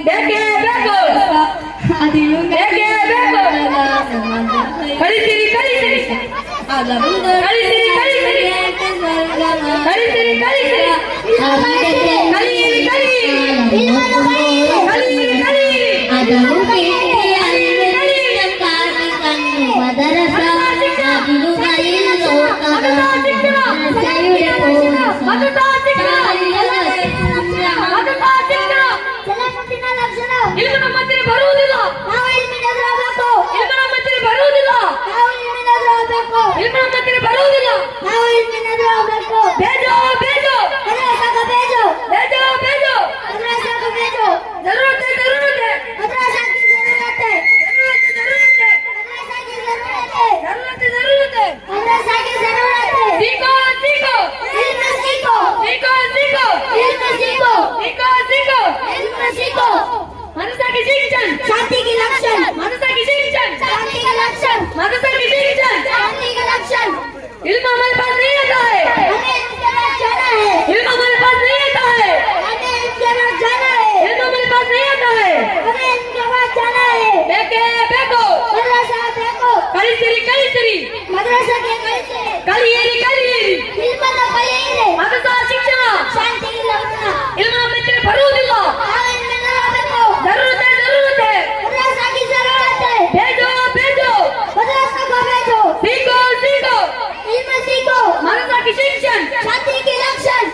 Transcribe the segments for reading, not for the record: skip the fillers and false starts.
ಬೇಕೇ ಬೇಕು ಅದಿಲು ಬೇಕೇ ಬೇಕು ಕಳಿಸಿರಿ ಕಳಿಸಿರಿ ಕಳಿಸಿರಿ ಕಳಿಸಿರಿ ಕಳಿಸಿರಿ ಕಳಿಸಿರಿ ಕಲಿಯಿರಿ ಕಲಿಯಿರಿ ಕಲಿಯಿರಿ ಕಲಿಯಿರಿ ಅದನ್ನು ಮದರಸ ಅದಿಲು ಇಲ್ಮ ನಮ್ಮ ಹತ್ತಿರ ಬರುವುದಿಲ್ಲ ಇಲ್ಮ ನಮ್ಮ ಹತ್ತಿರ ಬರುವುದಿಲ್ಲ ಇಲ್ಮ ನಮ್ಮ ಹತ್ತಿರ ಬರುವುದಿಲ್ಲ ಬೇಜೋ ಬೇಜೋ ಬೇಜೋ ಬೇಜೋ ಜरूरत है जरूरत है सीखो सीखो सीखो सीखो मनुष्य की शिक्षण शांति के लक्षण मनुष्य की शिक्षण शांति के लक्षण मनुष्य की शिक्षण शांति के लक्षण इल्म हमारे पास नहीं आता है हमें इनके पास जाना है इल्म हमारे पास नहीं आता है हमें इनके पास जाना है इल्म हमारे पास नहीं आता है हमें इनके पास जाना है बेके बेको मदरसा देखो कलिसिरी कलिसिरी मदरसा के कैसे कलियेरी कलियेरी इल्म न कलियेरी मदरसा शिक्षण शांति के लक्षण इल्म हमें बरुವುದಿಲ್ಲ जरूरत है मदरसा की जरूरत है भेजो भेजो मदरसा को भेजो सीखो सीखो इल्म सीखो मदरसा की शिक्षण शांति के लक्षण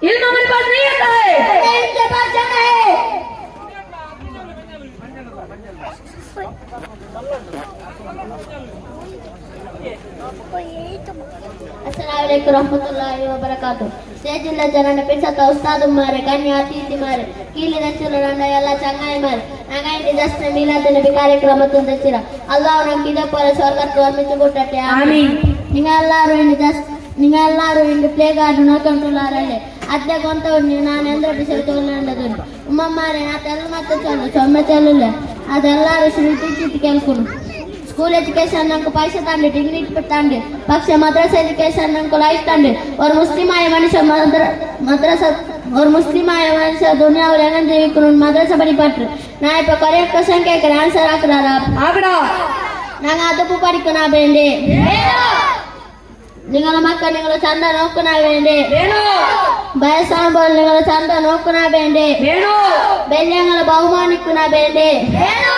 इल्म हमारे पास नहीं आता है हमें इनके पास जाना है अस्सलामुअलैकुम रहमतुल्लाहि व बरकातुहू ಸ್ಟೇಜಿನ ಜನನ ಪಿಸತ ಉಸ್ತಾದ್ ಮಾರೆ ಕನ್ಯಾ ಅತಿಥಿ ಮಾರೆ ಕೀಲಿನ ಚುಲರಂಡ ಎಲ್ಲ ಚಂಗಾಯಿ ಮಾರೆ ನಂಗಾಯಿ ದಸ್ತ ಮೀಲಾದ್ ನಬಿ ಕಾರ್ಯಕ್ರಮ ತಂದಚಿರ ಅಲ್ಲಾಹ್ ನಮ್ಗೆ ಪರ ಸ್ವರ್ಗಕ್ಕೆ ವರ್ಮಿಸಿ ಕೊಟ್ಟೆ ಆಮೀನ್ ನಿಂಗೆಲ್ಲರೂ ಇಂದು ಪ್ಲೇ ಗಾರ್ಡ್ ನೋಡ್ಕೊಂಡುಲಾರಲ್ಲೇ ಅತ್ತೆ ಕೊಂತ ನಾನು ಎಂದ್ರ ಬಿಸಿಲು ತಗೊಂಡು ಉಮ್ಮಮ್ಮಾರೆ ನಾ ತೆಲ್ಲ ಮತ್ತೆ ಚೊಮ್ಮೆ ಚೆಲ್ಲುಲೆ ಅದೆಲ್ಲರೂ ಶ್ರುತಿ ಚಿತ್ತಿ ಕೇಳ್ಕೊಂಡು स्कूल एजुकेशन को पैसा तांडे डिग्री तांडे पक्ष मद्रसा एजुकेशन को लाइफ तांडे और मुस्लिम आए मनुष्य मद्रसा और मुस्लिम आए मनुष्य दुनिया और एंगन देवी को मद्रसा बड़ी पट्र ना पे करेक्ट संख्या के आंसर आकरा आकड़ा नांगा ಅದಪ್ಪು ಪಡಿಕನ ಬೇಂಡೆ ನಿಂಗಳ ಮಕ್ಕ ನಿಂಗಳ ಚಂದ ನೋಕನ ಬೇಂಡೆ ಏನು ಬಯಸಾನ ಬೋಲ್ ನಿಂಗಳ ಚಂದ ನೋಕನ ಬೇಂಡೆ ಏನು ಬೆಲ್ಯಂಗಳ ಬಹುಮಾನಿಕನ ಬೇಂಡೆ ಏನು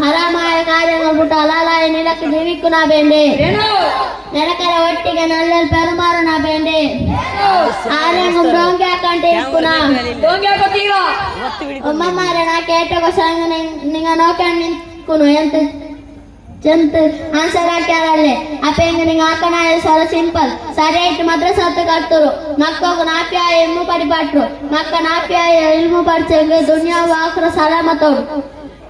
ಹರಾಮಾಯ ಕಾರ್ಯಗಳು ಬಿಟ್ಟು ಅಲಾಲಾಯ ನಿಲಕ್ಕೆ ಜೀವಿಕ್ಕುನ ಬೇಂಡೆ ನೆಲಕರ ಒಟ್ಟಿಗೆ ನಲ್ಲಲ್ಲಿ ಪೆರುಮಾರುನ ಬೇಂಡೆ ಆರ್ಯಂಗು ಡೋಂಗಿ ಹಾಕಂಟೆ ಇಕ್ಕುನ ಒಮ್ಮಮ್ಮಾರೆ ನಾ ಕೇಟಗ ಸಂಗ ನಿಂಗ ನೋಕಂಡು ನಿಂತ್ಕುನು ಎಂತ ಚಂತ ಆನ್ಸರ್ ಹಾಕ್ಯಾರಲ್ಲೇ ಅಪೆಂಗ ನಿಂಗ ಹಾಕನಾಯ ಸರ ಸಿಂಪಲ್ ಸರಿ ಆಯ್ತು ಮದ್ರಸ ಹತ್ತು ಕಟ್ತರು ಮಕ್ಕಳು ನಾಪ್ಯಾಯ ಇಲ್ಮು ಪಡಿಪಟ್ರು ಮಕ್ಕ ನಾಪ್ಯಾಯ ಇಲ್ಮು ಪಡಿಸಂಗೆ ದುನಿಯಾ ವಾಕ್ರ ಸಲಾಮತವ್ರು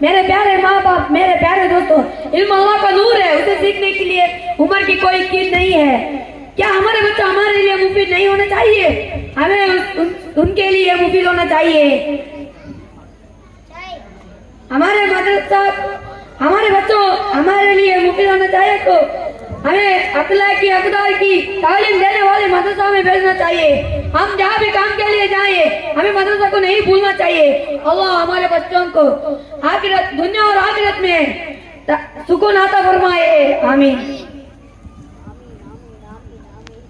मेरे प्यारे माँ बाप मेरे प्यारे दोस्तों इल्म अल्लाह का नूर है उसे सीखने के लिए उम्र की कोई कीद नहीं है क्या हमारे बच्चे हमारे लिए मुफीद नहीं होना चाहिए हमें उनके लिए मुफीद होना चाहिए हमारे मदरसा हमारे बच्चों हमारे लिए मुफीद होना चाहिए तो हमें अकला की अकदार की तालीम देने वाले मदरसा में भेजना चाहिए हम जहाँ भी काम के लिए जाएं हमें मदरसा को नहीं भूलना चाहिए अल्लाह हमारे बच्चों को आखिरत दुनिया और आखिरत में सुकून आता फरमाए आमीन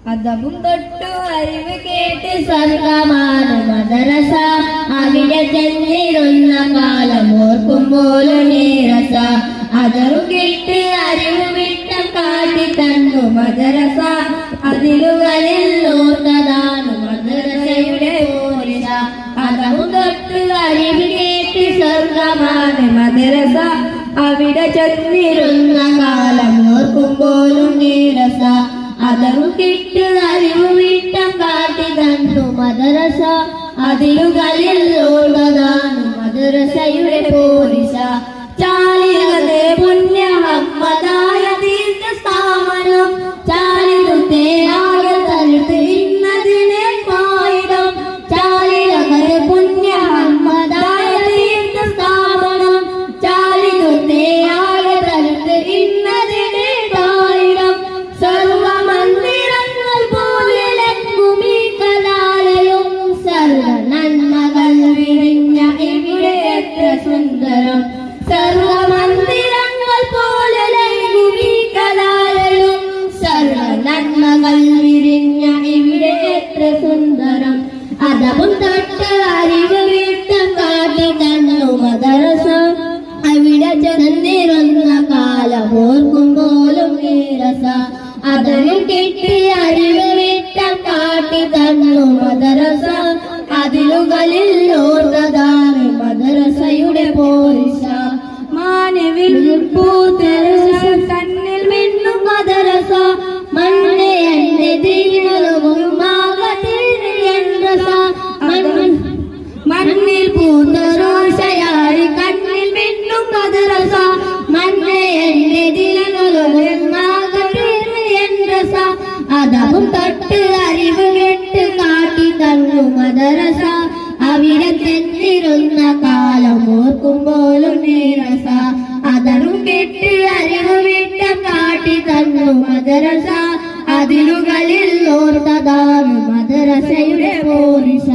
ಅದಬು ತೊಟ್ಟು ಅರಿವು ಕೇಟಿ ಸ್ವರ್ಗಮಾನ ಮದರಸ അവിടെ ചെന്നിരുന്ന കാലം ഓർക്കുമ്പോൾ നീരസ അതൊരു കിട്ട് അറിവ് വിട്ടം കാട്ടി തന്നു മദരസ അതിലുകളിൽ ഓർത്തതാണ് മദരസയുടെ പോരിസ അതമു തൊട്ട് അറിവ് കേട്ടി സ്വർഗമാണ് മദരസ അവിടെ ചെന്നിരുന്ന കാലം ഓർക്കുമ്പോഴും നീരസ അതൊരു കിട്ട് അറിവ് വിട്ടം കാട്ടി തന്നു മദരസ അതിലുകളിൽ ഓർത്തതാണ് മദരസയുടെ പോരിസ ചാലികതേ പുണ്യ മഹമ്മദായ തീർത്ഥ സ്ഥാപനം ചാലിതുത്തേ ആകെ തലുത്ത് ഇന്നതിനെ പായിടം ചാലികതേ പുണ്യ മഹമ്മദായ തീർത്ഥ സ്ഥാപനം ചാലിതുത്തേ ആകെ തലുത്ത് ഇന്നതിനെ പായിടം സർവമന്ദിരങ്ങൾ പോലെ ലംഘുമീ കലാലയം സർവ നന്മകൾ വിരിഞ്ഞ പോരിശ മാനവിൽ പൂത്തരസ കണ്ണിൽ മിന്നും മദരസ മണ്ണെ എന്റെ മണ്ണിൽ പൂന്തരോഷയായി കണ്ണിൽ മിന്നും മദരസ മണ്ണെ എന്റെ ദിനങ്ങളുമാകത്തീർന്നരസ അതവും തൊട്ട് അറിവ് കെട്ട് കാട്ടി തന്നു മദരസ അവിടെ ചെന്നിരുന്ന കാലം ഓർക്കുമ്പോഴും നീരസ അതറും കെട്ട് അറിവ് വിട്ട കാട്ടി തന്നു മദരസ അതിരുകളിൽ ഓർത്തതാണ് മദരസയുടെ പോരിശ.